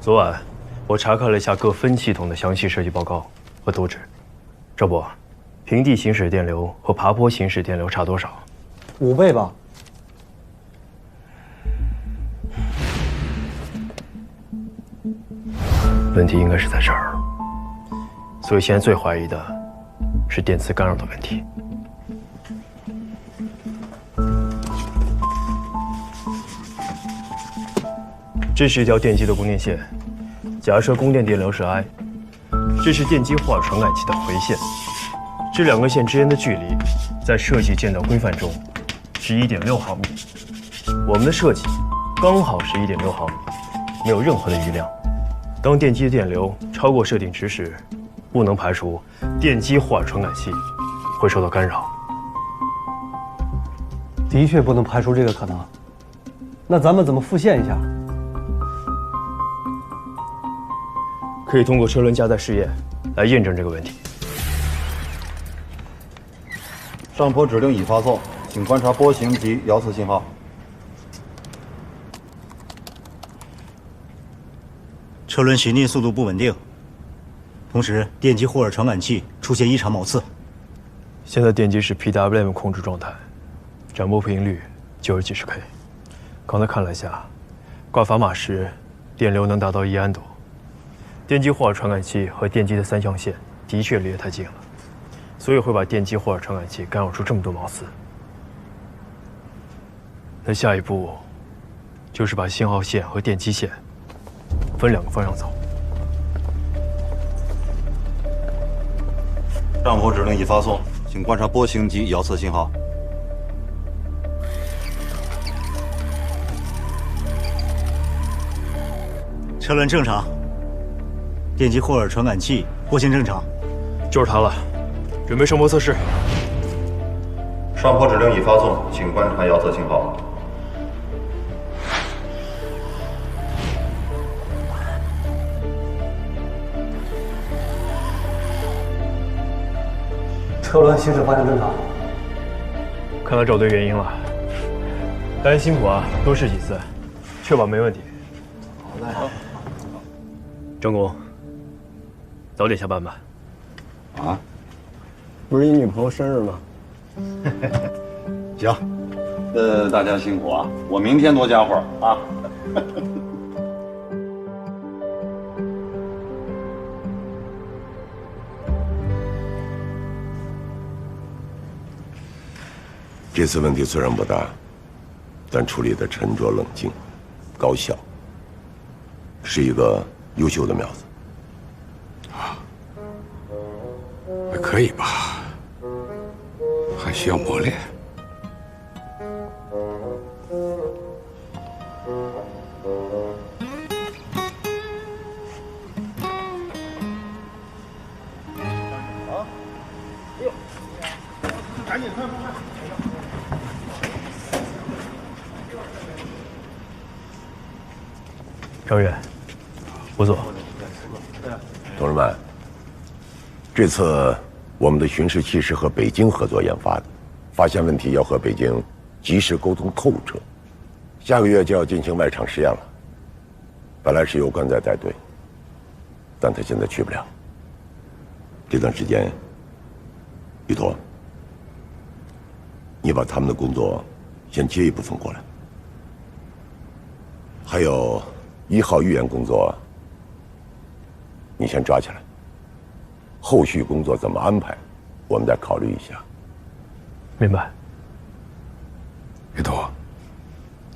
昨晚我查看了一下各分系统的详细设计报告和图纸，赵博，平地行驶电流和爬坡行驶电流差多少？5倍吧。问题应该是在这儿，所以现在最怀疑的是电磁干扰的问题。这是一条电机的供电线，假设供电电流是 I， 这是电机霍尔传感器的回线。这两个线之间的距离，在设计建造规范中是1.6毫米。我们的设计刚好是1.6毫米，没有任何的余量。当电机的电流超过设定值时，不能排除电机霍尔传感器会受到干扰。的确不能排除这个可能。那咱们怎么复现一下？可以通过车轮加载试验来验证这个问题。上坡指令已发送，请观察波形及遥测信号。车轮行进速度不稳定，同时电机霍尔传感器出现异常毛刺。现在电机是 PWM 控制状态，展波频率90几十 K。刚才看了一下，挂砝码时电流能达到1安多。电机霍尔传感器和电机的3象限的确离得太近了，所以会把电机霍尔传感器干扰出这么多毛刺。那下一步就是把信号线和电机线分2个方向走。上坡指令已发送，请观察波形及遥测信号。车轮正常，电机霍尔传感器波形正常。就是它了，准备上坡测试。上坡指令已发送，请观察遥测信号。车轮行驶方向正常。看来找对原因了，大家辛苦啊，多试几次，确保没问题。好嘞。张工，早点下班吧。啊？不是你女朋友生日吗？行，大家辛苦啊，我明天多加会儿啊。这次问题虽然不大，但处理的沉着冷静、高效，是一个优秀的苗子。还可以吧，还需要磨练。赶紧快！张远，不错。同志们，这次我们的巡视器是和北京合作研发的，发现问题要和北京及时沟通透彻。下个月就要进行外场实验了。本来是由关在带队，但他现在去不了。这段时间，于陀，你把他们的工作先接一部分过来。还有1号预研工作，你先抓起来。后续工作怎么安排，我们再考虑一下。明白。于陀，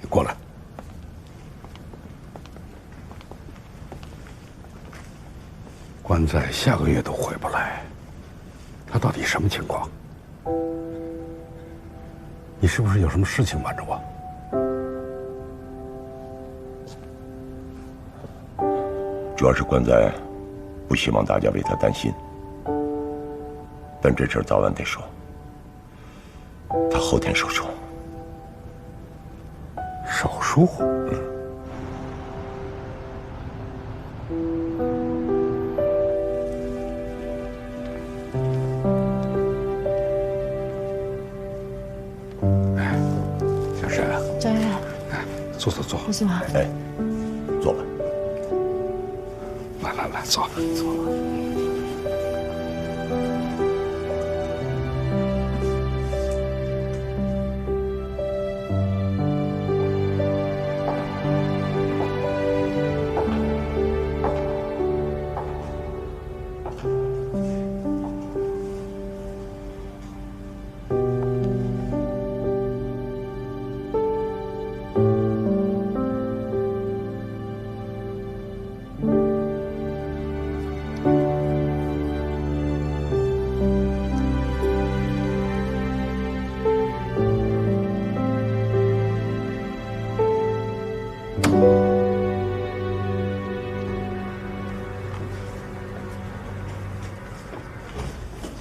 你过来。关在下个月都回不来，他到底什么情况？你是不是有什么事情瞒着我？主要是关在不希望大家为他担心，但这事儿早晚得说。他后天手术。手术？小沈，张远，坐。不行啊。哎，坐吧。来，坐。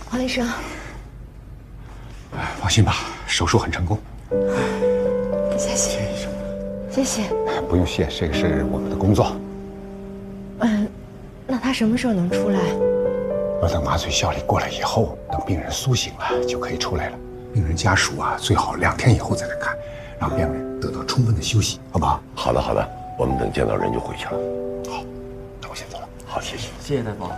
黄医生，放心吧，手术很成功。谢谢，谢谢。不用谢，这个是我们的工作。那他什么时候能出来？要等麻醉效力过了以后，等病人苏醒了就可以出来了。病人家属啊，最好2天以后再来看，让病人得到充分的休息，好不好？好的，好的，我们等见到人就回去了。好，那我先走了。好，谢谢。谢谢大夫。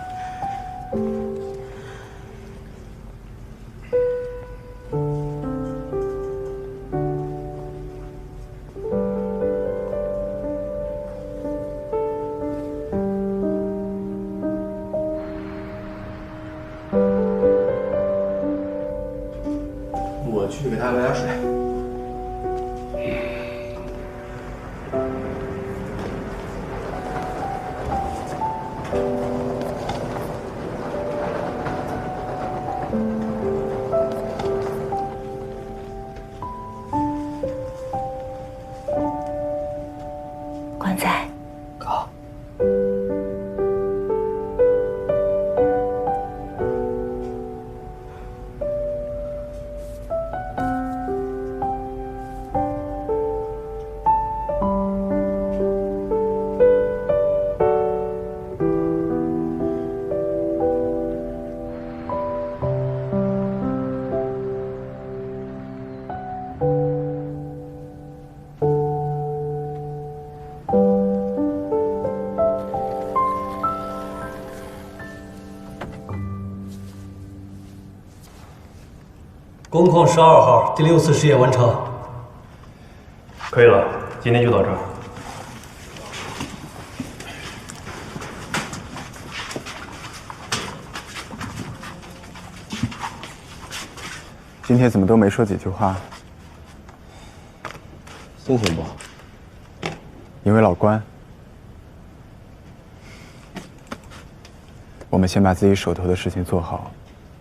我去给他买点水。关仔，哥，工矿12号第6次试验完成。可以了，今天就到这儿。今天怎么都没说几句话？心情不好。因为老关。我们先把自己手头的事情做好，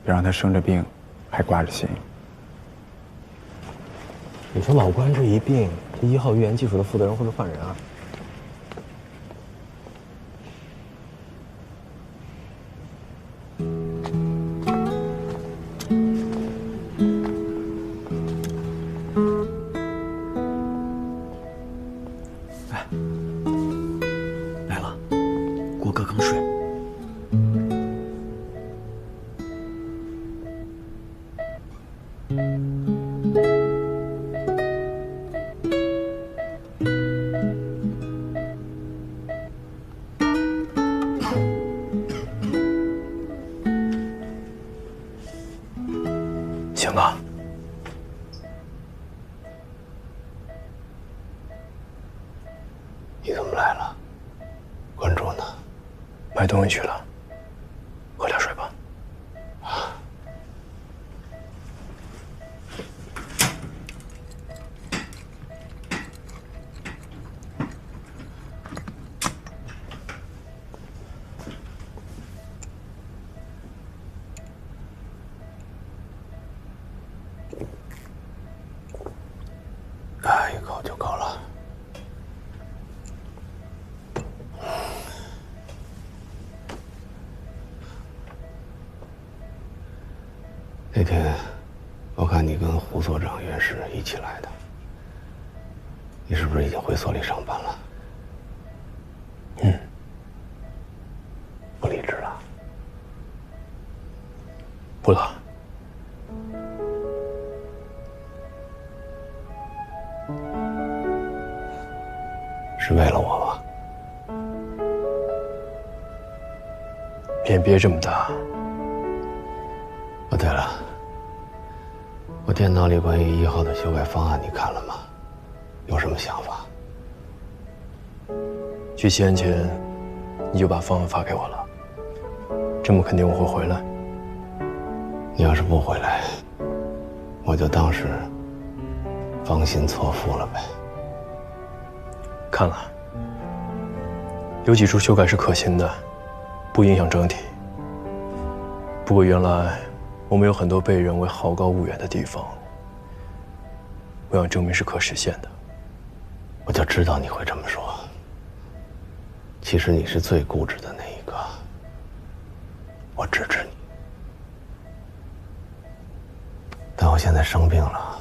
别让他生着病还挂着心。你说老关这一病，这1号预言技术的负责人会不会换人啊？来了，郭哥刚睡。行了，你怎么来了？关注呢？买东西去了，喝点水吧。一口就够了。那天我看你跟胡所长也是一起来的，你是不是已经回所里上班了？不离职了？不了。是为了我吗？脸别这么大。哦，对了，我电脑里关于1号的修改方案你看了吗？有什么想法？去西安前，你就把方案发给我了。这么肯定我会回来？你要是不回来，我就当是芳心错付了呗。看了，有几处修改是可行的，不影响整体。不过原来我们有很多被认为好高骛远的地方，我想证明是可实现的。我就知道你会这么说。其实你是最固执的那一个，我支持你。但我现在生病了，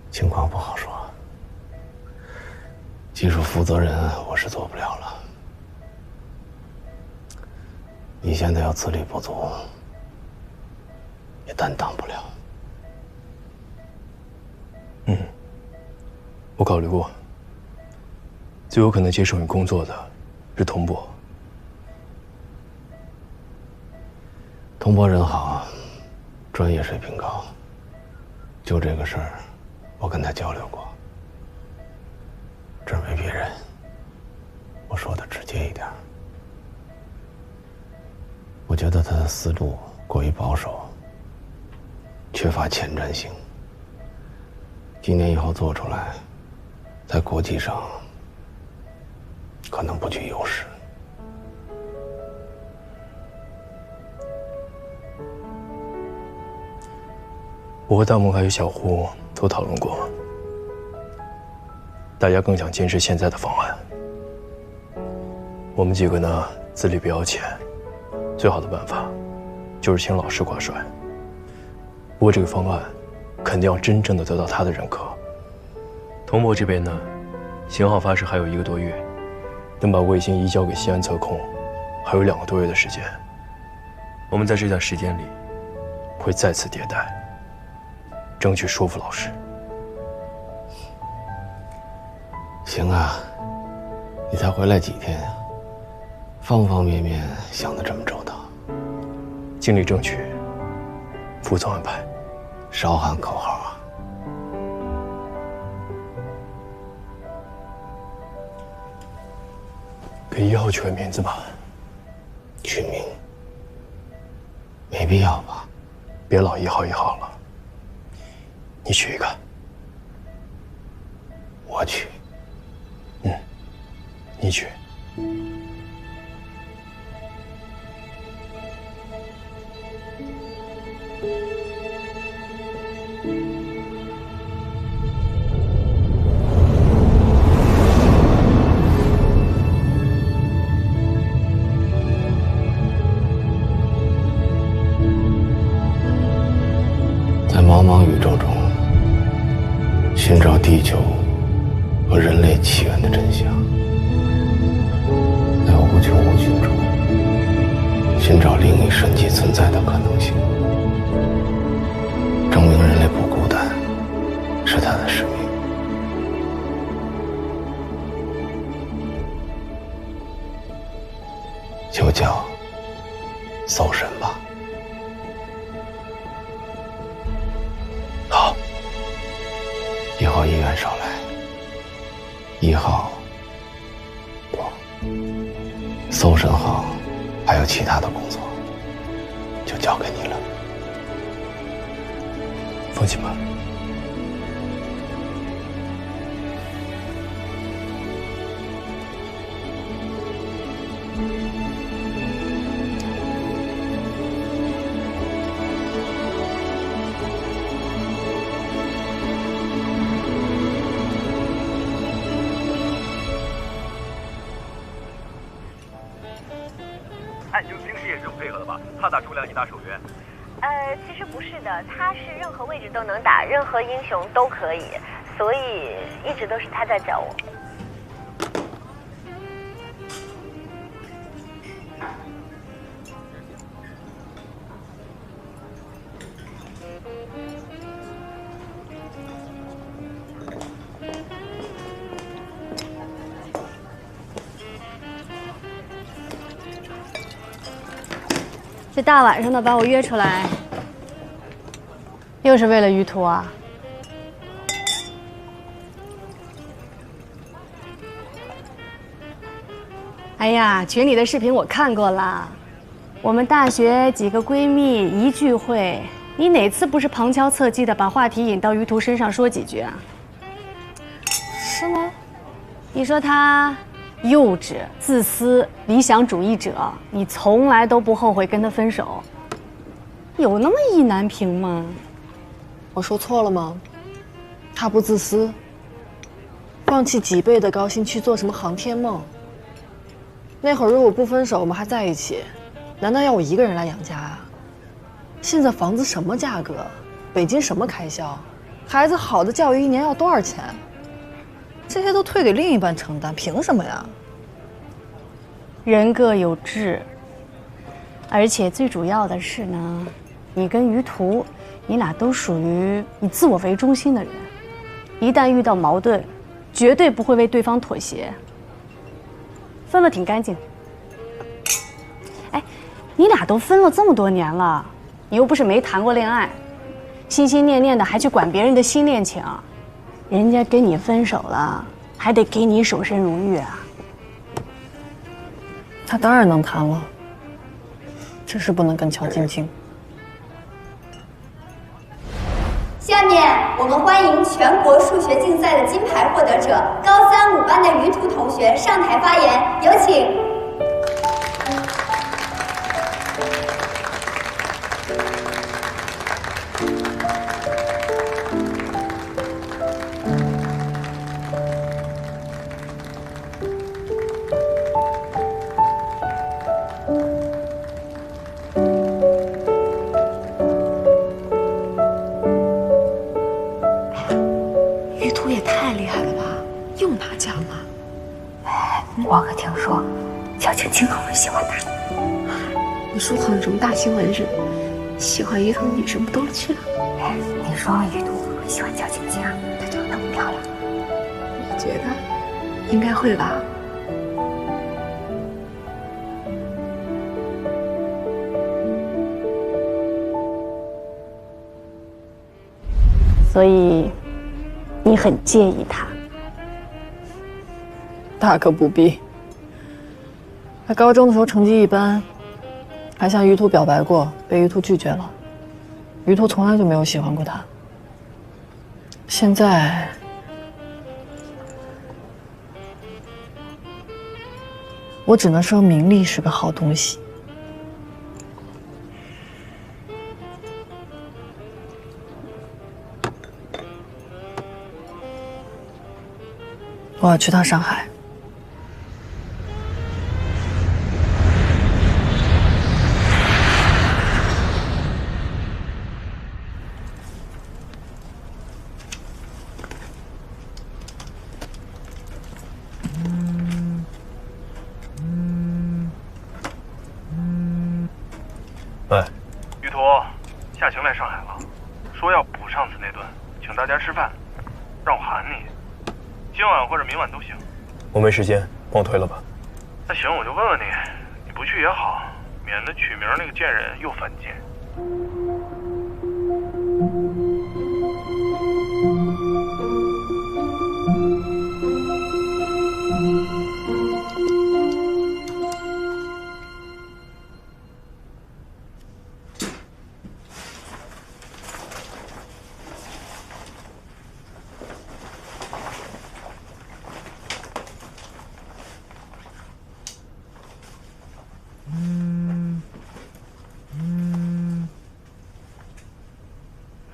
情况不好说。技术负责人我是做不了了。你现在要资历不足，也担当不了。我考虑过，最有可能接受你工作的是童博。童博人好，专业水平高。就这个事儿，我跟他交流过。这没别人，我说的直接一点。我觉得他的思路过于保守，缺乏前瞻性。几年以后做出来，在国际上可能不具优势。我和大梦还有小胡都讨论过，大家更想坚持现在的方案。我们几个呢，资历比较浅，最好的办法就是请老师挂帅。不过这个方案肯定要真正的得到他的认可。童博这边呢，型号发射还有1个多月，等把卫星移交给西安测控，还有2个多月的时间。我们在这段时间里会再次迭代，争取说服老师。行啊，你才回来几天呀？方方面面想得这么周到，尽力争取，服从安排。少喊口号啊！给1号取个名字吧。取名？没必要吧？别老1号1号了，你取一个。我取。你取。在茫茫宇宙中，寻找地球和人类起源的真相。在无穷无尽中，寻找另一神迹存在的可能性。证明人类不孤单，是他的使命。就叫搜神吧。好。1号医院少来。1号。搜神号还有其他的工作，就交给你了。放心吧。你们平时也是这么配合的吧？他打诸葛亮，你打守约。其实不是的，他是任何位置都能打，任何英雄都可以，所以一直都是他在教我。这大晚上的把我约出来，又是为了于途啊？哎呀，群里的视频我看过了，我们大学几个闺蜜一聚会，你哪次不是旁敲侧击的把话题引到于途身上说几句啊？是吗？你说他幼稚、自私、理想主义者，你从来都不后悔跟他分手，有那么意难平吗？我说错了吗？他不自私，放弃几倍的高薪去做什么航天梦？那会儿如果不分手，我们还在一起，难道要我一个人来养家啊？现在房子什么价格？北京什么开销？孩子好的教育一年要多少钱？这些都推给另一半承担，凭什么呀？人各有志，而且最主要的是呢，你跟于途，你俩都属于以自我为中心的人，一旦遇到矛盾，绝对不会为对方妥协。分了挺干净。哎，你俩都分了这么多年了，你又不是没谈过恋爱，心心念念的还去管别人的新恋情，人家跟你分手了，还得给你守身如玉啊。他当然能谈了，只是不能跟乔晶晶。下面我们欢迎全国数学竞赛的金牌获得者高三5班的于途同学上台发言，有请。我可听说，乔晶晶很喜欢他。你说好像什么大新闻似的，喜欢于途的女生不都去了？你说于途会不会喜欢乔晶晶啊？她长得那么漂亮。我觉得应该会吧。所以，你很介意他？大可不必。他高中的时候成绩一般，还向于途表白过，被于途拒绝了。于途从来就没有喜欢过他。现在，我只能说名利是个好东西。我要去趟上海。喂，于途，夏晴来上海了，说要补上次那顿，请大家吃饭，让我喊你，今晚或者明晚都行。我没时间，帮我推了吧。那行，我就问问你，你不去也好，免得取名那个贱人又犯贱。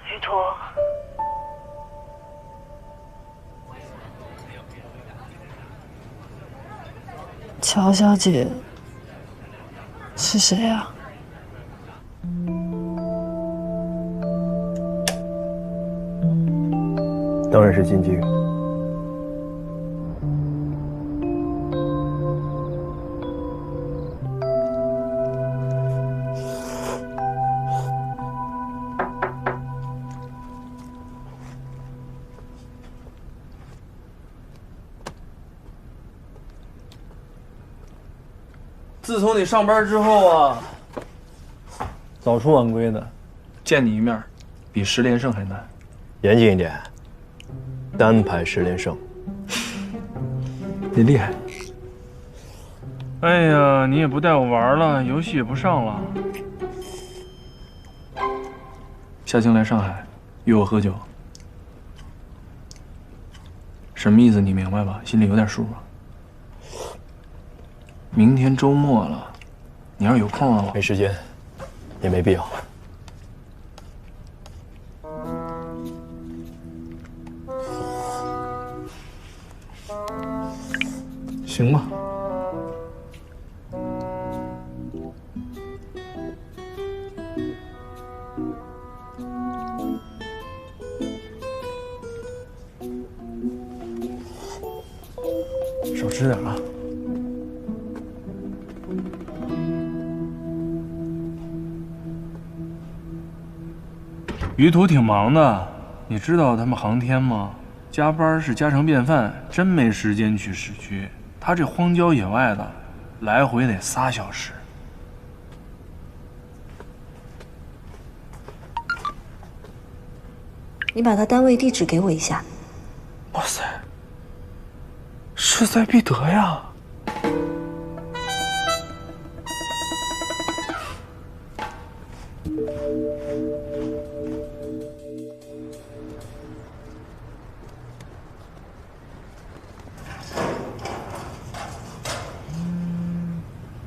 于途，乔小姐是谁呀？当然是金晶。自从你上班之后啊，早出晚归的，见你一面，比10连胜还难。严谨一点，单排10连胜。你厉害。哎呀，你也不带我玩了，游戏也不上了。夏晴来上海约我喝酒，什么意思？你明白吧？心里有点数吧？明天周末了，你要是有空啊，没时间，也没必要。行吧。少吃点啊。于途挺忙的，你知道他们航天吗？加班是家常便饭，真没时间去市区。他这荒郊野外的，来回得3小时。你把他单位地址给我一下。哇塞，势在必得呀！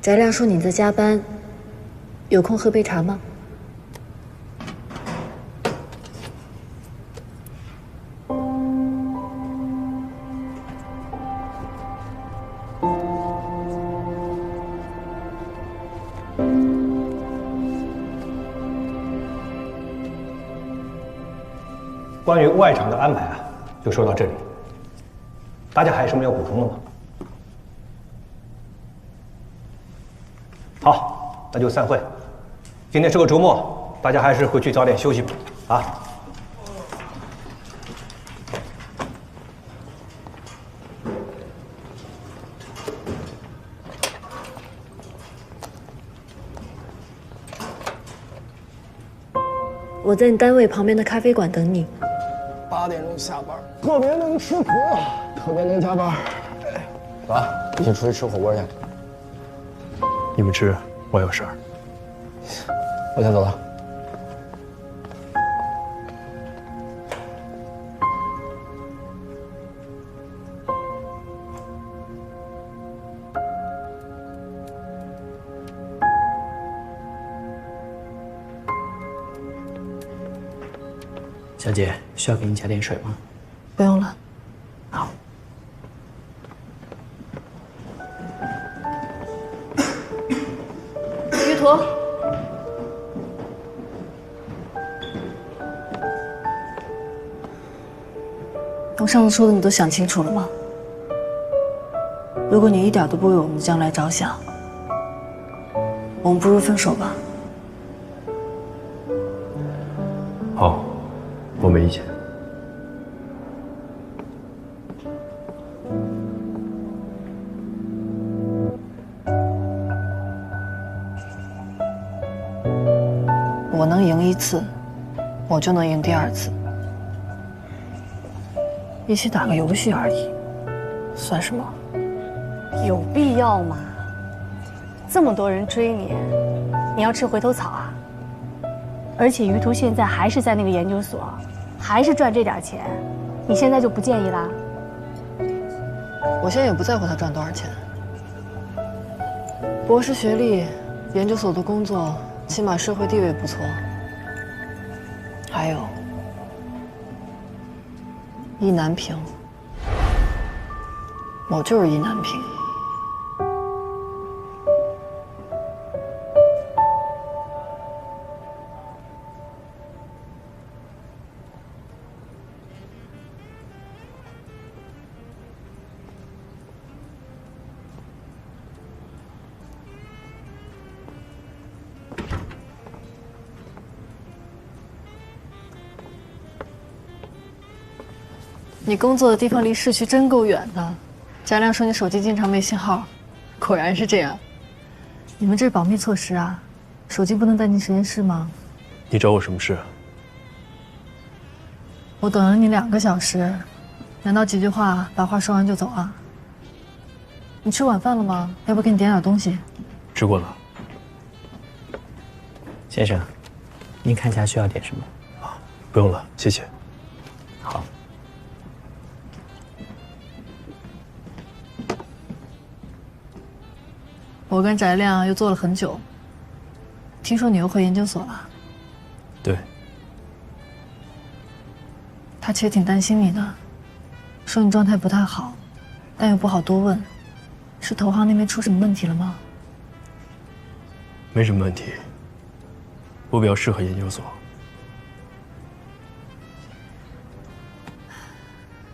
翟亮说你在加班，有空喝杯茶吗？关于外场的安排啊，就说到这里。大家还有什么要补充的吗？好，那就散会。今天是个周末，大家还是回去早点休息吧。啊。我在你单位旁边的咖啡馆等你。8点钟下班，特别能吃苦，特别能加班。走啊，一起出去吃火锅去。你们吃，我有事儿。我先走了。小姐，需要给你加点水吗？不用了。好。于途，我上次说的你都想清楚了吗？如果你一点都不为我们的将来着想，我们不如分手吧。好，我没意见。我能赢1次，我就能赢第2次。一起打个游戏而已，算什么？有必要吗？这么多人追你，你要吃回头草啊？而且于途现在还是在那个研究所，还是赚这点钱，你现在就不介意啦？我现在也不在乎他赚多少钱。博士学历，研究所的工作，起码社会地位不错。还有意难平，我就是意难平。你工作的地方离市区真够远的。翟亮说你手机经常没信号，果然是这样。你们这是保密措施啊？手机不能带进实验室吗？你找我什么事？我等了你2个小时，难道几句话把话说完就走啊？你吃晚饭了吗？要不给你点点东西？吃过了。先生，您看一下需要点什么？不用了，谢谢。好。我跟翟亮又做了很久，听说你又回研究所了。对。他其实挺担心你的，说你状态不太好，但又不好多问。是投行那边出什么问题了吗？没什么问题，我比较适合研究所。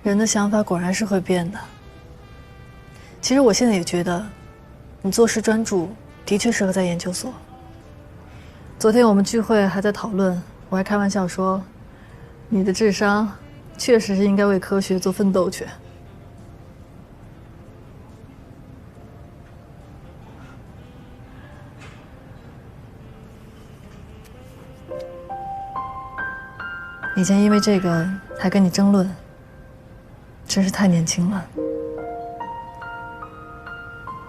人的想法果然是会变的。其实我现在也觉得，你做事专注，的确适合在研究所。昨天我们聚会还在讨论，我还开玩笑说，你的智商确实是应该为科学做奋斗去。以前因为这个还跟你争论，真是太年轻了，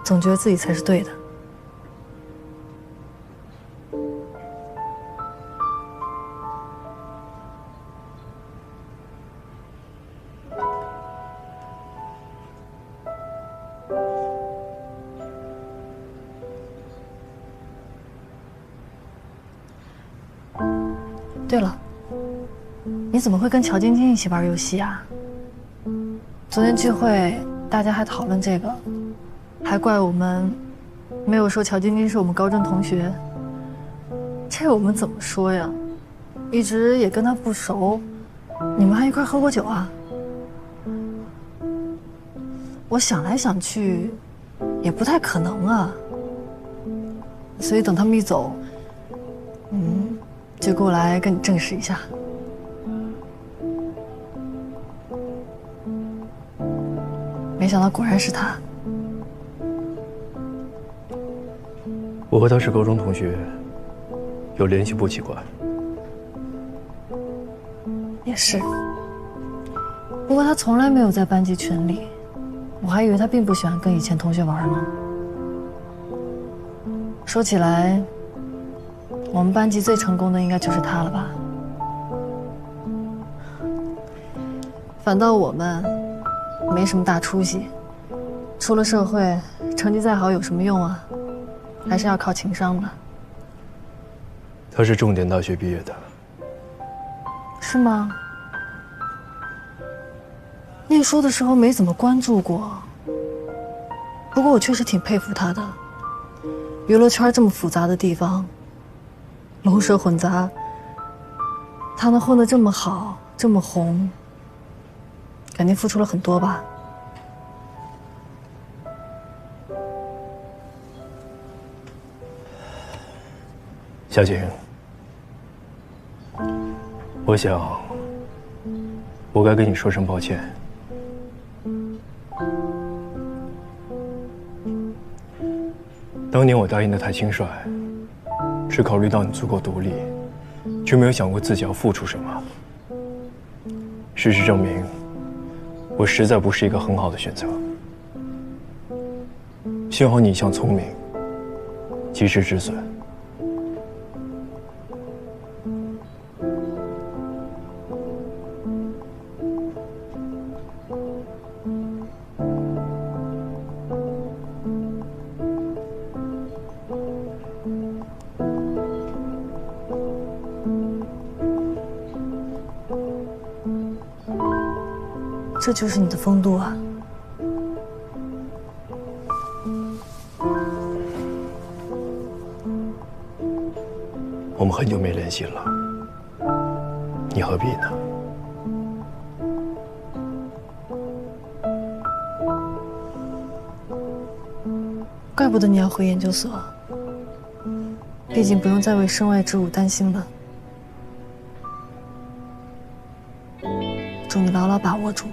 总觉得自己才是对的。对了，你怎么会跟乔晶晶一起玩游戏啊？昨天聚会大家还讨论这个，还怪我们没有说乔晶晶是我们高中同学。这我们怎么说呀？一直也跟她不熟，你们还一块喝过酒啊？我想来想去，也不太可能啊。所以等他们一走，就过来跟你证实一下。没想到果然是他。我和他是高中同学，有联系不奇怪。也是。不过他从来没有在班级群里，我还以为他并不喜欢跟以前同学玩呢。说起来，我们班级最成功的应该就是他了吧？反倒我们没什么大出息，出了社会，成绩再好有什么用啊？还是要靠情商的。他是重点大学毕业的。是吗？念书的时候没怎么关注过，不过我确实挺佩服他的。娱乐圈这么复杂的地方，龙蛇混杂，他能混得这么好，这么红，肯定付出了很多吧？夏晴，我想，我该跟你说声抱歉。当年我答应的太轻率，只考虑到你足够独立，却没有想过自己要付出什么。事实证明，我实在不是一个很好的选择。幸好你一向聪明，及时止损。这就是你的风度啊！我们很久没联系了，你何必呢？怪不得你要回研究所，毕竟不用再为身外之物担心了。祝你牢牢把握住。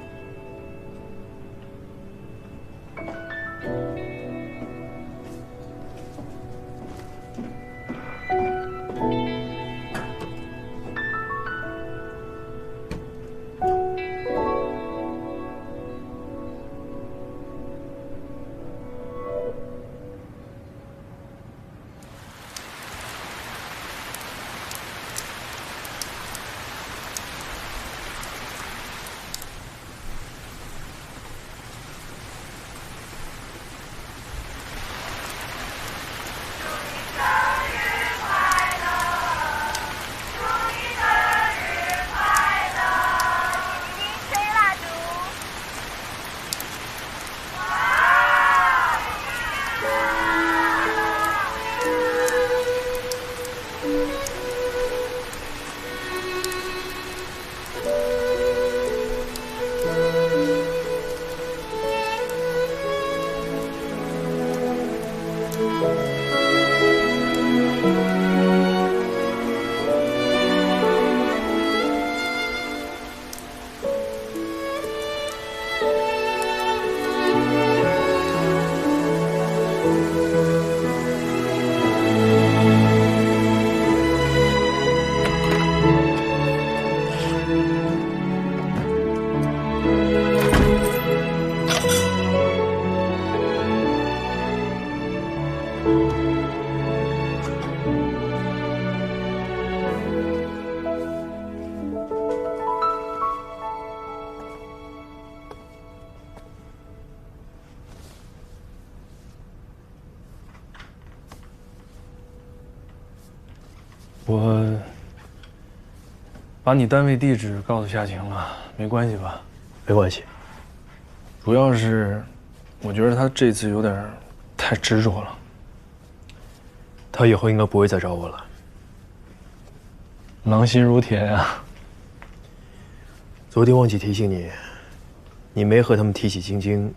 我把你单位地址告诉夏晴了，没关系吧？没关系。主要是，我觉得他这次有点太执着了。他以后应该不会再找我了。狼心如铁呀！昨天忘记提醒你，你没和他们提起晶晶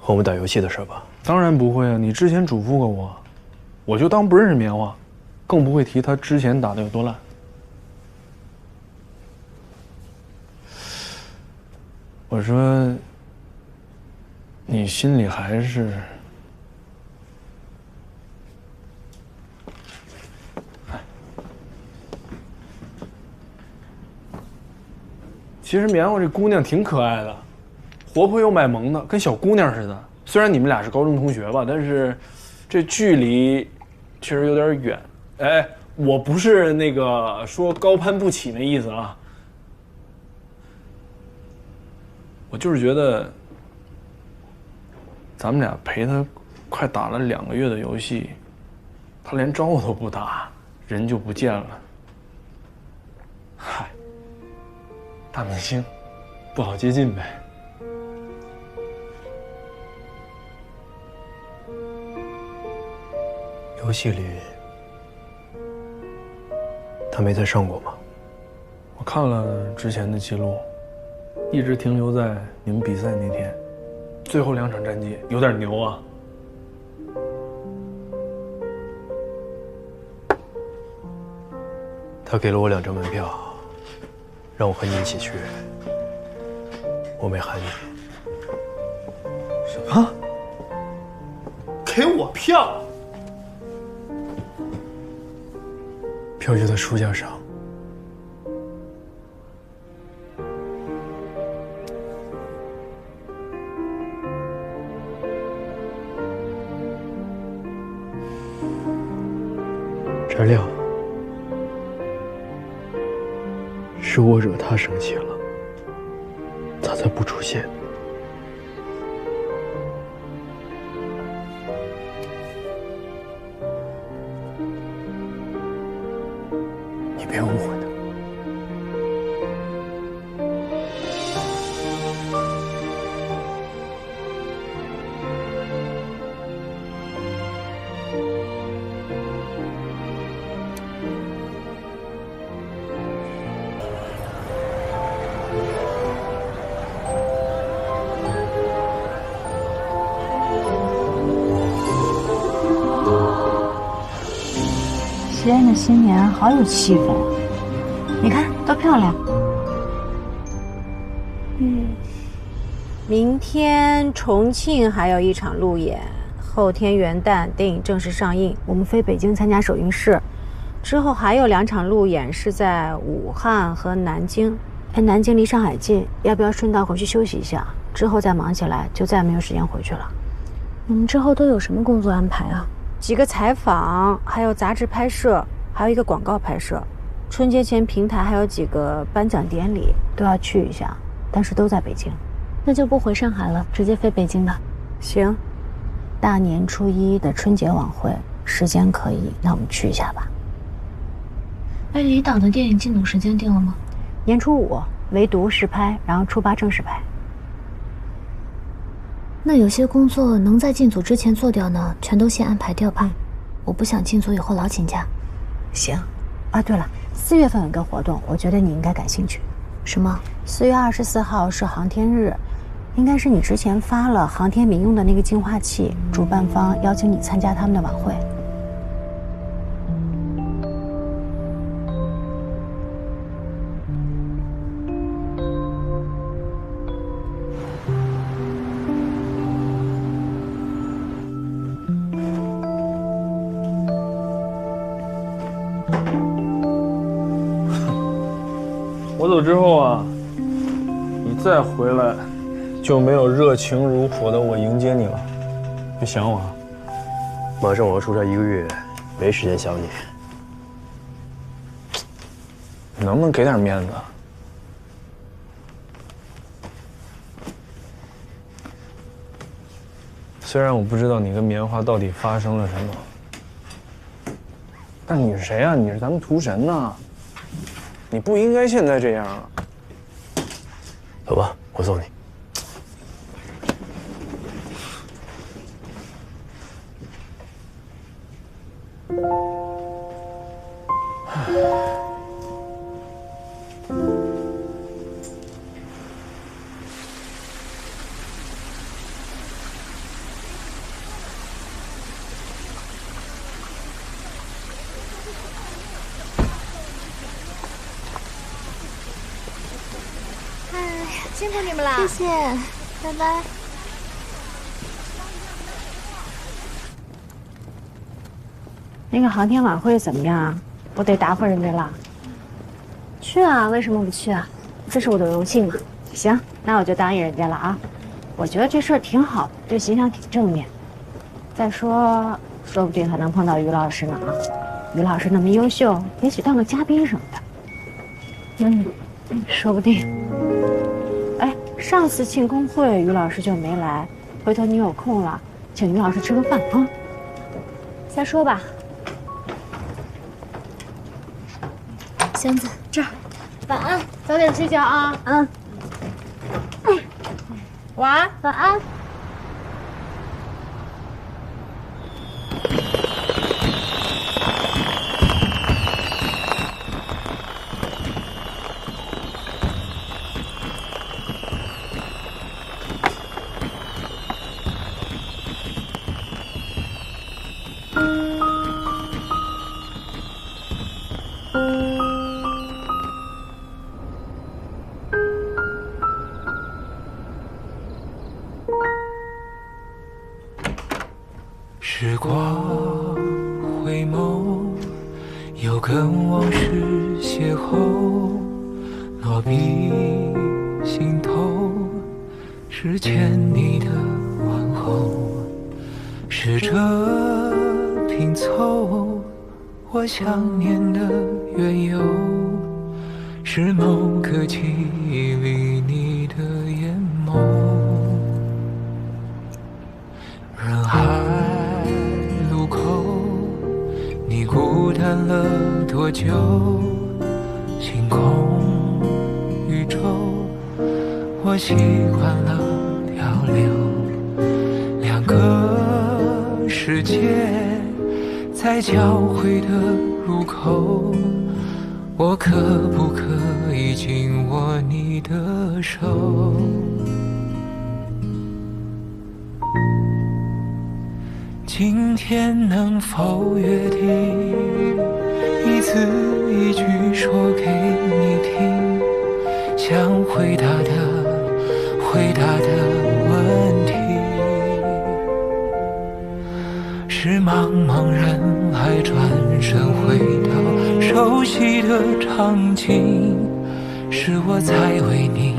和我们打游戏的事吧？当然不会啊！你之前嘱咐过我，我就当不认识棉花，更不会提他之前打的有多烂。我说，你心里还是……其实棉花这姑娘挺可爱的，活泼又卖萌的，跟小姑娘似的。虽然你们俩是高中同学吧，但是这距离确实有点远。哎，我不是那个说高攀不起那意思啊，我就是觉得咱们俩陪他快打了2个月的游戏，他连招呼都不打，人就不见了。嗨，大明星不好接近呗。游戏里他没再上过吗？我看了之前的记录，一直停留在你们比赛那天，最后2场战绩有点牛啊。他给了我2张门票，让我和你一起去。我没喊你。什么？给我票？票就在书架上。翟亮，是我惹他生气了，他才不出现。你别误会他。西安的新年好有气氛，你看多漂亮。明天重庆还有1场路演，后天元旦电影正式上映，我们飞北京参加首映式，之后还有2场路演是在武汉和南京。南京离上海近，要不要顺道回去休息一下？之后再忙起来就再没有时间回去了。你们之后都有什么工作安排啊？几个采访，还有杂志拍摄，还有一个广告拍摄。春节前平台还有几个颁奖典礼都要去一下，但是都在北京。那就不回上海了，直接飞北京吧。行。大年初1的春节晚会，时间可以，那我们去一下吧。哎，离岛的电影进组时间定了吗？年初5唯独试拍，然后初8正式拍。那有些工作能在进组之前做掉呢，全都先安排调派。我不想进组以后老请假。行。啊，对了，4月份有个活动，我觉得你应该感兴趣。什么？4月24号是航天日，应该是你之前发了航天民用的那个净化器，主办方邀请你参加他们的晚会。走之后啊，你再回来，就没有热情如火的我迎接你了。别想我啊！马上我要出差1个月，没时间想你。能不能给点面子？虽然我不知道你跟棉花到底发生了什么，但你是谁啊？你是咱们屠神呐！你不应该现在这样啊！走吧，我送你。辛苦你们了，谢谢，拜拜。那个航天晚会怎么样？我得答复人家了。去啊，为什么不去啊？这是我的荣幸嘛。行，那我就答应人家了啊。我觉得这事儿挺好的，对形象挺正面。再说，说不定还能碰到于老师呢啊。于老师那么优秀，也许当个嘉宾什么的。说不定。哎，上次庆功会于老师就没来，回头你有空了，请于老师吃个饭啊。再说吧。箱子这儿，晚安，早点睡觉啊。嗯。晚安，晚安。时光回眸，又跟往事邂逅，落笔心头，是欠你的问候，试着拼凑我想念的缘由，是某个记忆里你的眼眸，人海路口，你孤单了多久？星空宇宙，我习惯了漂流，两个世界在交汇的入口，我可不可以紧握你的手？今天能否约定，一字一句说给你听，想回答的问题，是茫茫人海转身回到熟悉的场景，是我在为你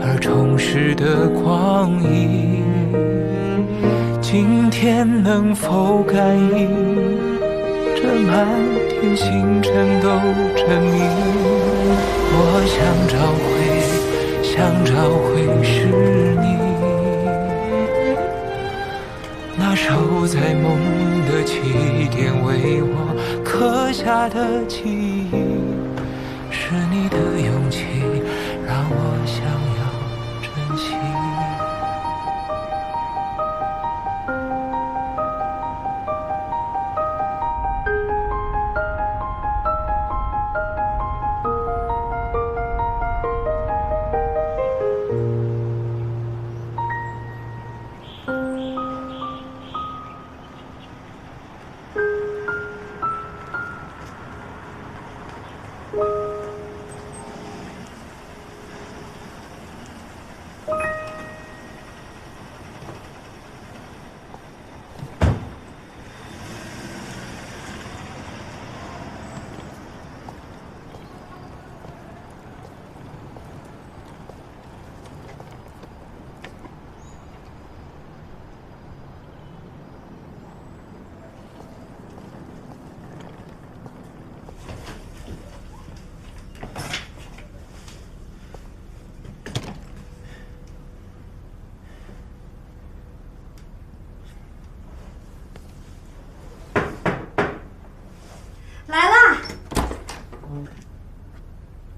而充实的光阴。今天能否感应，这满天星辰都证明，我想找回是你，那守在梦的起点为我刻下的记忆，是你的勇气让我想要珍惜。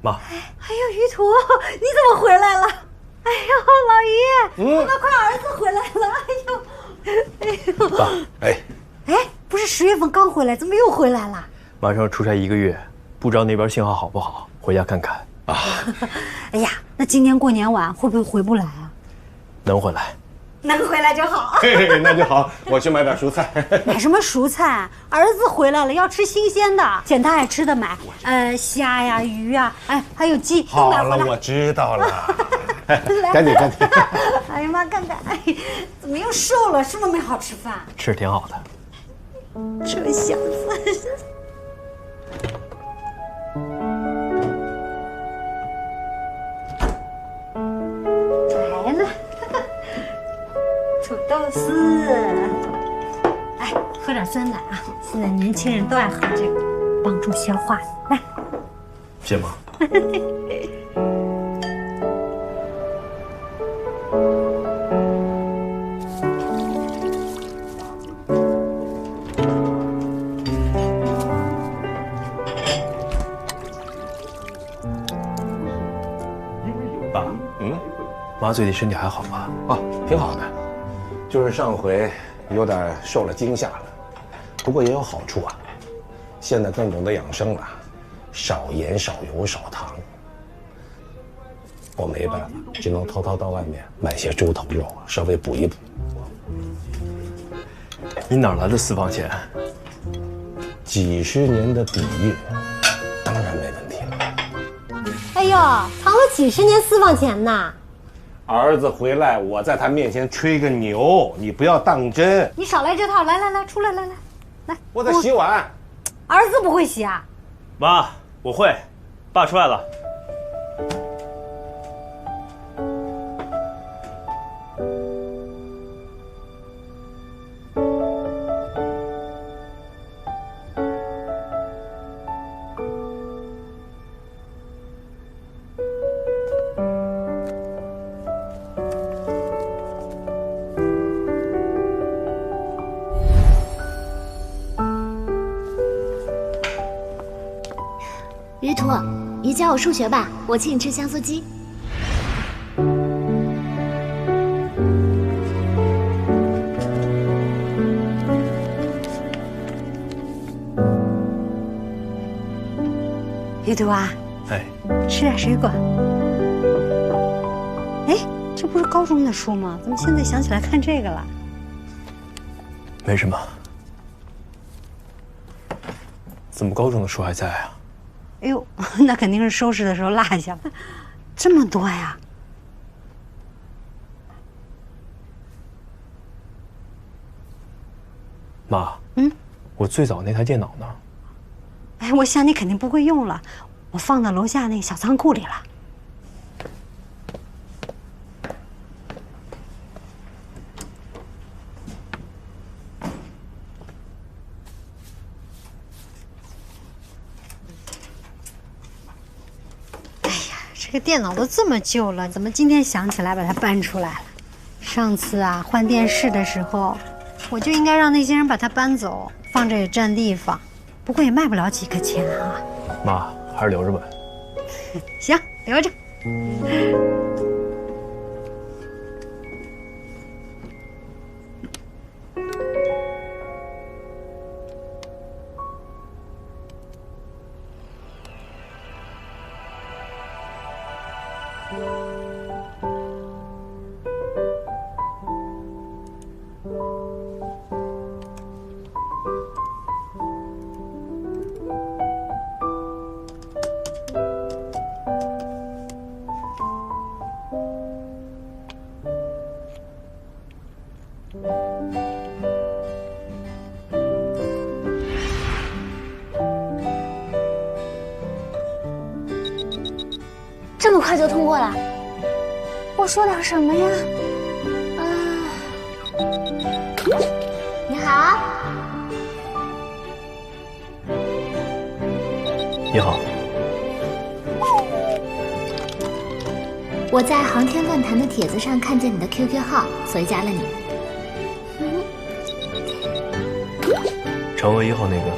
妈。哎呦，于途，你怎么回来了？哎呦，老爷，我们快儿子回来了！哎呦，爸，哎，不是10月份刚回来，怎么又回来了？马上出差1个月，不知道那边信号好不好，回家看看。啊，哎呀，那今年过年晚会不会回不来啊？能回来。能回来就好。嘿，那就好，我去买点蔬菜。买什么蔬菜？儿子回来了，要吃新鲜的，捡他爱吃的买。虾呀、鱼呀，哎，还有鸡，都买回来。好了，我知道了。赶紧。哎呀妈，看看，哎，怎么又瘦了？是不是没好吃饭？吃挺好的。这小子。来了，土豆丝。哎，喝点酸奶啊！现在年轻人都爱喝这个，帮助消化。来，谢妈。爸，妈最近身体还好吧？啊，挺好的，就是上回有点受了惊吓了，不过也有好处啊。现在更懂得养生了，少盐、少油、少糖。我没办法，只能偷偷到外面买些猪头肉，稍微补一补。你哪来的私房钱？几十年的底蕴，当然没问题了。哎呦，藏了几十年私房钱呢！儿子回来，我在他面前吹个牛，你不要当真。你少来这套，来，出来，来。我在洗碗。儿子不会洗啊？妈，我会。爸出来了。于途，你教我数学吧，我请你吃香酥鸡。于途啊，吃点水果。哎，这不是高中的书吗？怎么现在想起来看这个了？没什么。怎么高中的书还在啊？哎呦，那肯定是收拾的时候落下了，这么多呀！妈，我最早那台电脑呢？哎，我想你肯定不会用了，我放到楼下那个小仓库里了。这电脑都这么旧了，怎么今天想起来把它搬出来了？上次啊换电视的时候，我就应该让那些人把它搬走，放着也占地方，不过也卖不了几个钱啊。妈，还是留着吧。行，留着。这么快就通过了？我说点什么呀？你好。你好。我在航天论坛的帖子上看见你的 QQ 号，所以加了你。嫦娥1号那个？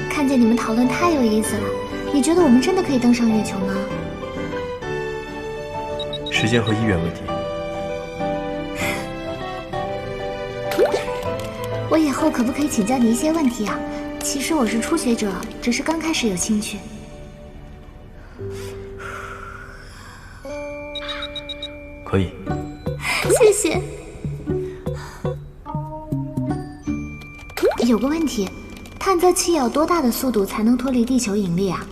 看见你们讨论太有意思了。你觉得我们真的可以登上月球吗？时间和意愿问题。我以后可不可以请教你一些问题啊？其实我是初学者，只是刚开始有兴趣。可以。谢谢。有个问题，探测器要有多大的速度才能脱离地球引力啊？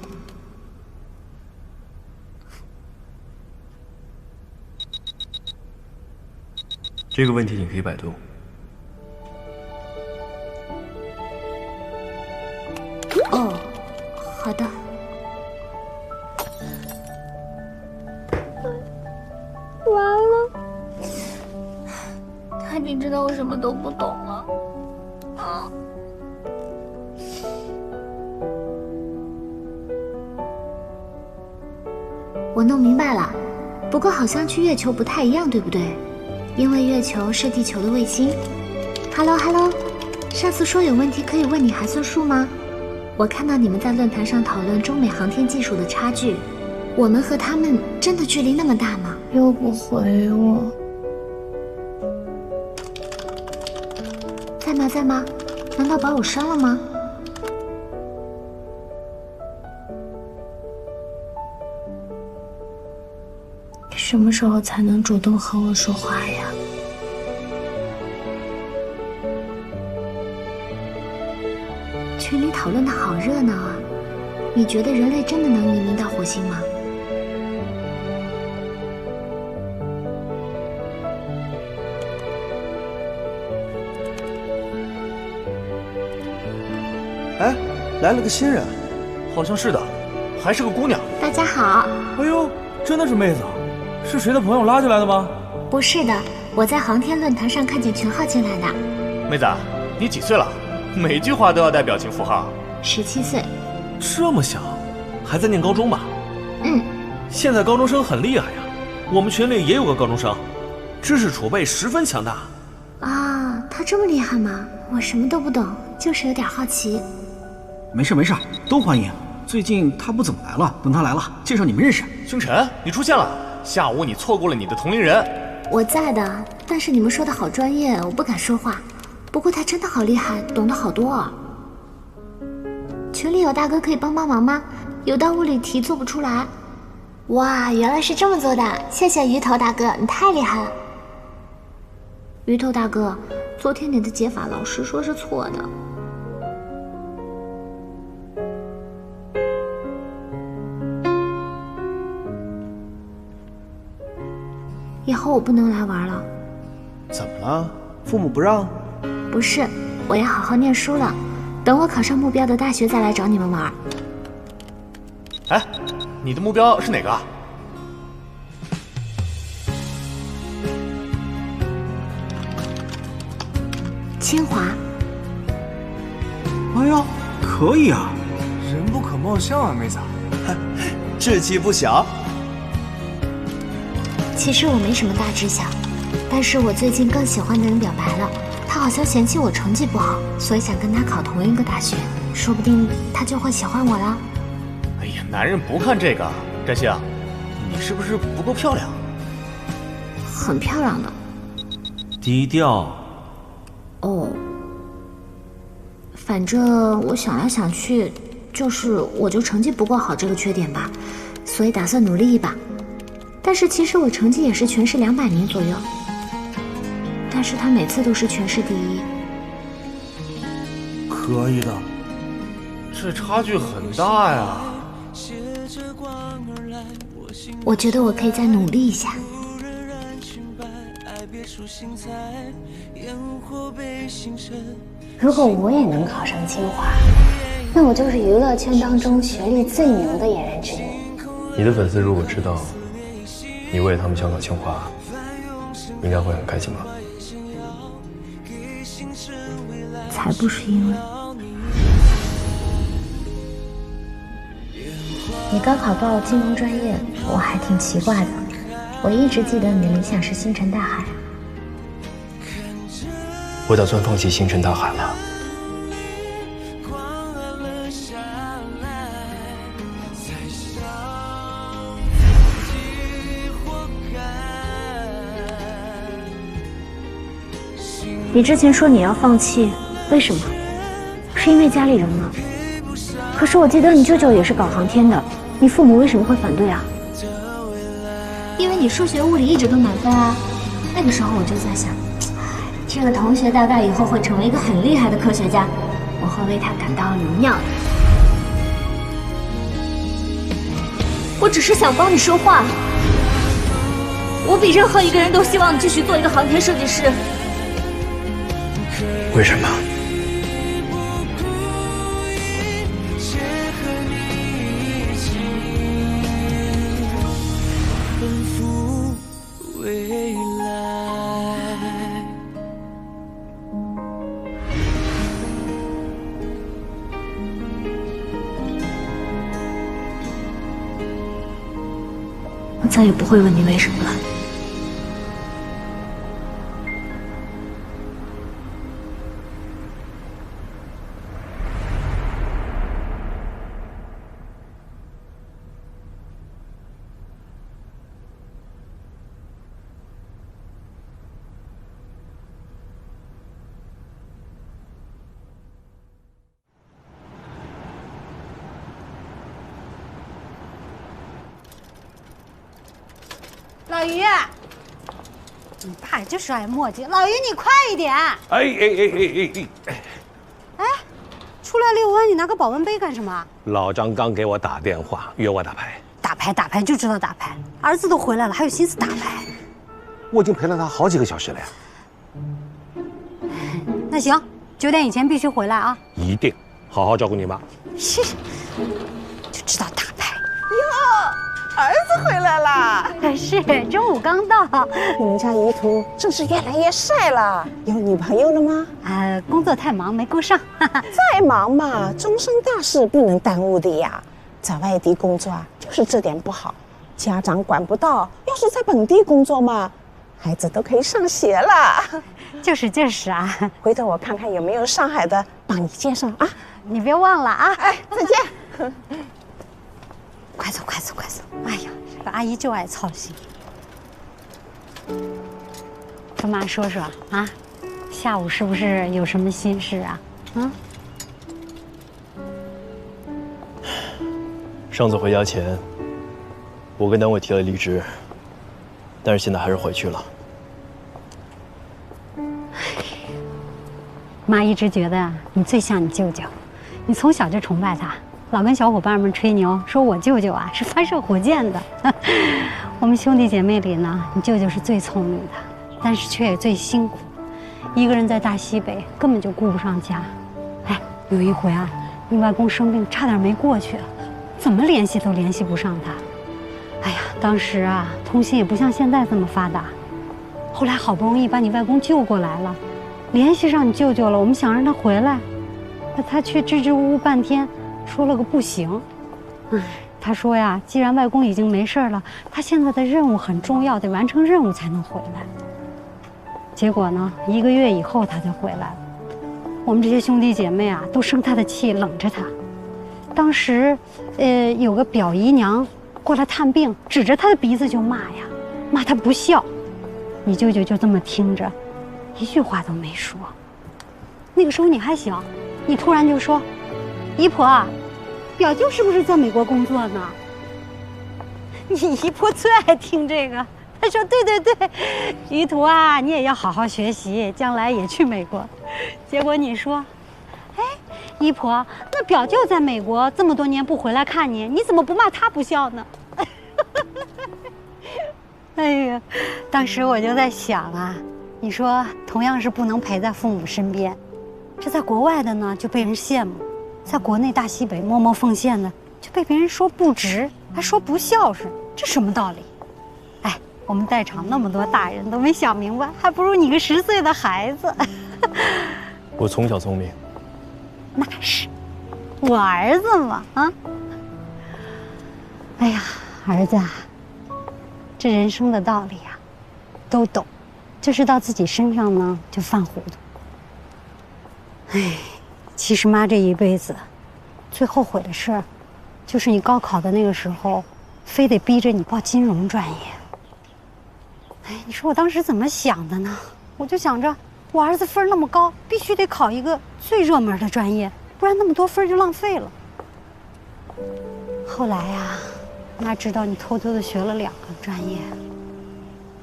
这个问题你可以百度。哦，好的。完了，他已经知道我什么都不懂了。啊！我弄明白了，不过好像去月球不太一样，对不对？因为月球是地球的卫星。Hello， 上次说有问题可以问你还算数吗？我看到你们在论坛上讨论中美航天技术的差距，我们和他们真的距离那么大吗？又不回我。在吗？难道把我删了吗？什么时候才能主动和我说话呀？群里讨论的好热闹啊！你觉得人类真的能移民到火星吗？哎，来了个新人，好像是的，还是个姑娘。大家好。哎呦，真的是妹子，是谁的朋友拉进来的吗？不是的，我在航天论坛上看见群号进来的。妹子，你几岁了？每句话都要带表情符号。17岁。这么小，还在念高中吧？嗯。现在高中生很厉害呀，我们群里也有个高中生，知识储备十分强大。啊，他这么厉害吗？我什么都不懂，就是有点好奇。没事，都欢迎。最近他不怎么来了，等他来了，介绍你们认识。星辰，你出现了。下午你错过了你的同龄人。我在的，但是你们说的好专业，我不敢说话。不过他真的好厉害，懂得好多啊。群里有大哥可以帮忙吗？有道物理题做不出来。哇，原来是这么做的，谢谢鱼头大哥，你太厉害了。鱼头大哥，昨天你的解法老师说是错的。以后我不能来玩了。怎么了？父母不让？不是，我要好好念书了，等我考上目标的大学再来找你们玩。哎，你的目标是哪个？清华。哎呀，可以啊！人不可貌相啊，妹子，志气不小。其实我没什么大志向，但是我最近更喜欢的人表白了，他好像嫌弃我成绩不好，所以想跟他考同一个大学，说不定他就会喜欢我了。哎呀，男人不看这个。占星，你是不是不够漂亮？很漂亮的。低调。哦，反正我想来想去，我就成绩不够好这个缺点吧，所以打算努力一把。但是其实我成绩也是全市200名左右，但是他每次都是全市第一。可以的，这差距很大呀。我觉得我可以再努力一下。如果我也能考上清华，那我就是娱乐圈当中学历最牛的演员之一。你的粉丝如果知道你为了他们想考清华，应该会很开心吧？才不是因为。你高考报金融专业，我还挺奇怪的。我一直记得你的理想是星辰大海。我打算放弃星辰大海了。你之前说你要放弃，为什么？是因为家里人吗？可是我记得你舅舅也是搞航天的，你父母为什么会反对啊？因为你数学物理一直都满分啊。那个时候我就在想，这个同学大概以后会成为一个很厉害的科学家，我会为他感到荣耀的。我只是想帮你说话，我比任何一个人都希望你继续做一个航天设计师。为什么？我再也不会问你为什么了。老于，你爸就是爱磨叽。老于，你快一点！哎，出来遛弯，你拿个保温杯干什么？老张刚给我打电话，约我打牌。打牌就知道打牌，儿子都回来了，还有心思打牌？我已经陪了他好几个小时了呀。那行，9点以前必须回来啊！一定，好好照顾你妈。是，就知道打牌。哟，儿子回来啦！是，中午刚到。你们家怡图真是越来越帅了，有女朋友了吗？工作太忙没顾上。再忙嘛，终身大事不能耽误的呀。在外地工作啊，就是这点不好，家长管不到。要是在本地工作嘛，孩子都可以上学了。就是啊，回头我看看有没有上海的，帮你介绍啊。你别忘了啊！哎，再见。快走！哎呀，这个阿姨就爱操心。跟妈说说啊，下午是不是有什么心事啊？上次回家前，我跟单位提了离职，但是现在还是回去了。妈一直觉得你最像你舅舅，你从小就崇拜他，老跟小伙伴们吹牛，说我舅舅啊是发射火箭的。我们兄弟姐妹里呢，你舅舅是最聪明的，但是却也最辛苦，一个人在大西北根本就顾不上家。哎，有一回啊，你外公生病，差点没过去，怎么联系都联系不上他。哎呀，当时啊，通信也不像现在这么发达。后来好不容易把你外公救过来了，联系上你舅舅了，我们想让他回来，他却支支吾吾半天，说了个不行。他说呀，既然外公已经没事了，他现在的任务很重要，得完成任务才能回来。结果呢，1个月以后他才回来了。我们这些兄弟姐妹啊，都生他的气，冷着他。当时，有个表姨娘过来探病，指着他的鼻子就骂呀，骂他不孝。你舅舅就这么听着，一句话都没说。那个时候你还小，你突然就说：“姨婆，表舅是不是在美国工作呢？”你姨婆最爱听这个，她说：“对，于途啊，你也要好好学习，将来也去美国。”结果你说：“哎，姨婆，那表舅在美国这么多年不回来看你，你怎么不骂他不孝呢？”哎呀，当时我就在想啊，你说同样是不能陪在父母身边，这在国外的呢就被人羡慕，在国内大西北默默奉献的就被别人说不值，还说不孝顺，这什么道理？哎，我们在场那么多大人都没想明白，还不如你个10岁的孩子。我从小聪明，那是我儿子嘛啊！哎呀，儿子啊，这人生的道理啊，都懂，就是到自己身上呢就犯糊涂。哎，其实妈这一辈子最后悔的事儿，就是你高考的那个时候，非得逼着你报金融专业。哎，你说我当时怎么想的呢？我就想着，我儿子分那么高，必须得考一个最热门的专业，不然那么多分就浪费了。后来呀，妈知道你偷偷的学了2个专业，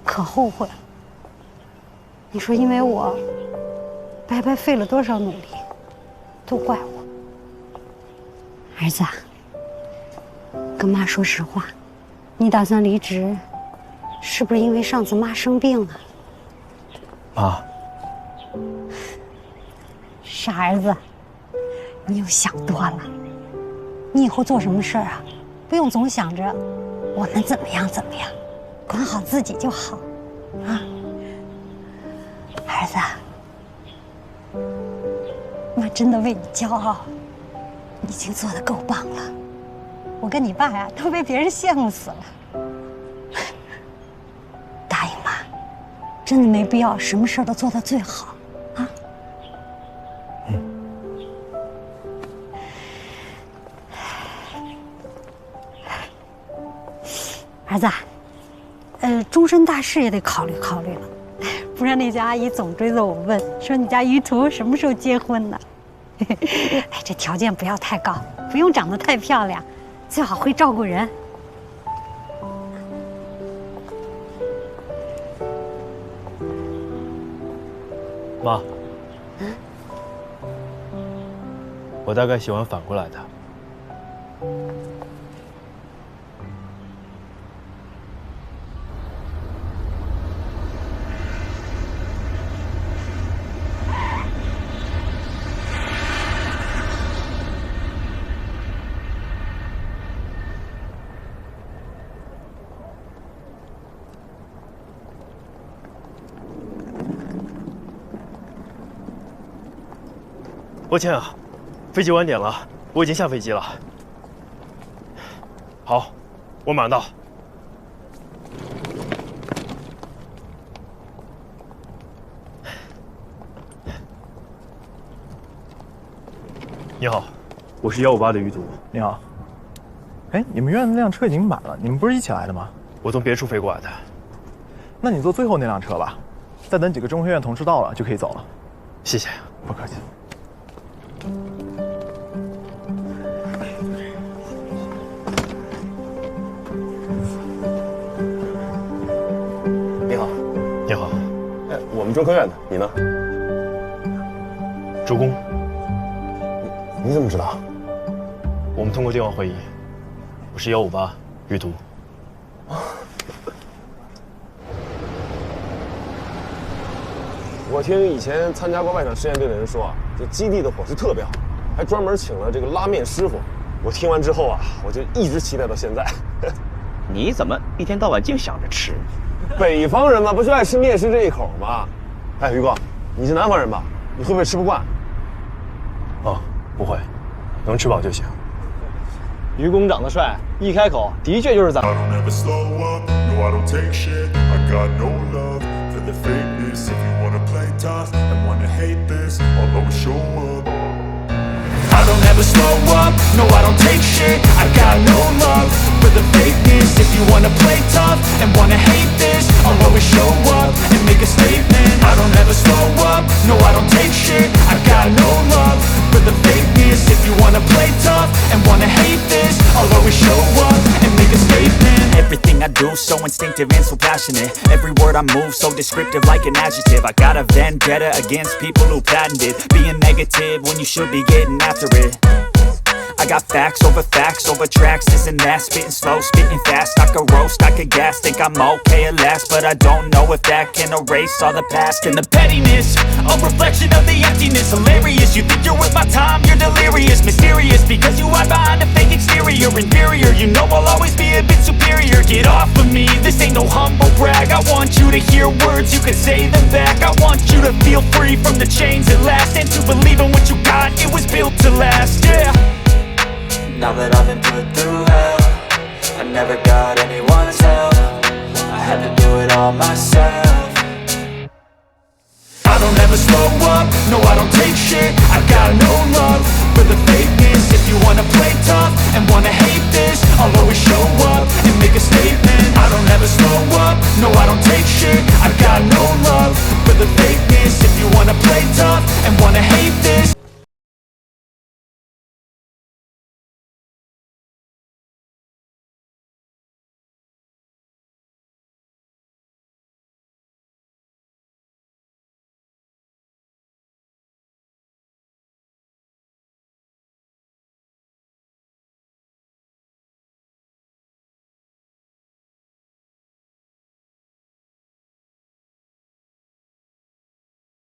可后悔了。你说因为我白白费了多少努力，都怪我。儿子啊，跟妈说实话，你打算离职，是不是因为上次妈生病了？妈，傻儿子，你又想多了。你以后做什么事儿啊，不用总想着我们怎么样怎么样，管好自己就好，啊。儿子，妈真的为你骄傲，你已经做得够棒了。我跟你爸呀，都被别人羡慕死了。答应妈，真的没必要什么事儿都做到最好，啊。儿子，终身大事也得考虑考虑了。不然那家阿姨总追着我问，说你家于途什么时候结婚呢？哎，这条件不要太高，不用长得太漂亮，最好会照顾人。妈，我大概喜欢反过来的。抱歉啊，飞机晚点了，我已经下飞机了。好，我马上到。你好，我是158的于途。你好。哎，你们院那辆车已经满了，你们不是一起来的吗？我从别处飞过来的。那你坐最后那辆车吧，再等几个中科院同事到了就可以走了。谢谢。不客气。你好。你好。哎，我们中科院的，你呢？周工。你怎么知道？我们通过电话会议。我是158于途。我听以前参加过外场实验队的人说啊，这基地的伙食特别好，还专门请了这个拉面师傅。我听完之后啊，我就一直期待到现在。你怎么一天到晚净想着吃？北方人嘛，不就爱吃面食这一口吗？哎，于哥，你是南方人吧？你会不会吃不惯？哦，不会，能吃饱就行。于工长得帅，一开口的确就是咱们。I don't ever slow up, no I don't take shit. I got no love for the fakeness. If you wanna play tough and wanna hate this, I'll always show up and make a statement. I don't ever slow up, no I don't take shit. I got no love for the fakeness. If you wanna play tough and wanna hate this, I'll always show up and make a statement. Everything I do so instinctive and so passionate. Every word I move so descriptive like an adjective. I got a vendetta against people who patented being negative when you should be getting after it. I got facts over tracks, this and that. Spitting slow, spitting fast. I could roast, I could gas. Think I'm okay at last, but I don't know if that can erase all the past. And the pettiness, a reflection of the emptiness. Hilarious, you think you're worth my time, you're delirious. Mysterious, because you hide behind a fake exterior. Inferior, you know I'll always be a bit superior. Get off of me, this ain't no humble brag. I want you to hear words, you can say them back. I want you to feel free from the chains at last, and to believe in what you got, it was built to last, yeah. Now that I've been put through hell, I never got anyone's help. I had to do it all myself. I don't ever slow up, no I don't take shit. I got no love for the fakeness. If you wanna play tough and wanna hate this, I'll always show up and make a statement. I don't ever slow up, no I don't take shit. I got no love for the fakeness. If you wanna straight talk.